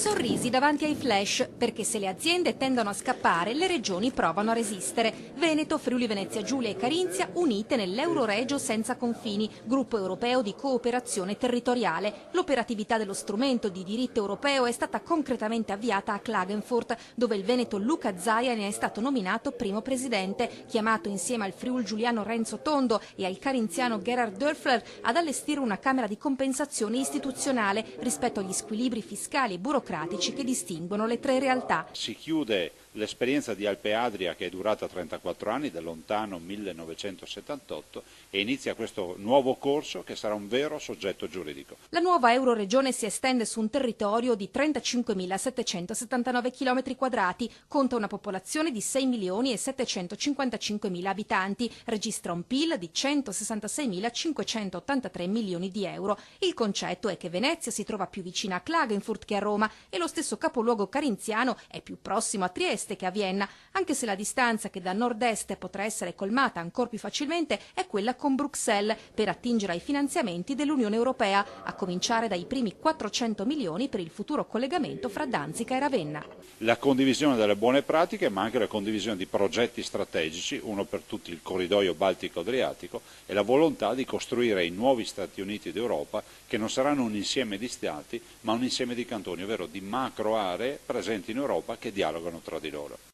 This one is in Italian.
Sorrisi davanti ai flash, perché se le aziende tendono a scappare, le regioni provano a resistere. Veneto, Friuli Venezia Giulia e Carinzia unite nell'Euroregio Senza Confini, gruppo europeo di cooperazione territoriale. L'operatività dello strumento di diritto europeo è stata concretamente avviata a Klagenfurt, dove il veneto Luca Zaia ne è stato nominato primo presidente, chiamato insieme al Friul Giuliano Renzo Tondo e al carinziano Gerhard Dörfler ad allestire una camera di compensazione istituzionale rispetto agli squilibri fiscali e burocratici che distinguono le tre realtà. Si chiude l'esperienza di Alpe Adria, che è durata 34 anni, dal lontano 1978, e inizia questo nuovo corso che sarà un vero soggetto giuridico. La nuova Euroregione si estende su un territorio di 35.779 km², conta una popolazione di 6.755.000 abitanti, registra un PIL di 166.583 milioni di euro. Il concetto è che Venezia si trova più vicina a Klagenfurt che a Roma e lo stesso capoluogo carinziano è più prossimo a Trieste che a Vienna, anche se la distanza che da nord-est potrà essere colmata ancora più facilmente è quella con Bruxelles per attingere ai finanziamenti dell'Unione Europea, a cominciare dai primi 400 milioni per il futuro collegamento fra Danzica e Ravenna. La condivisione delle buone pratiche, ma anche la condivisione di progetti strategici, uno per tutti il corridoio Baltico-Adriatico, e la volontà di costruire i nuovi Stati Uniti d'Europa, che non saranno un insieme di stati, ma un insieme di cantoni, ovvero di macro aree presenti in Europa che dialogano tra di loro.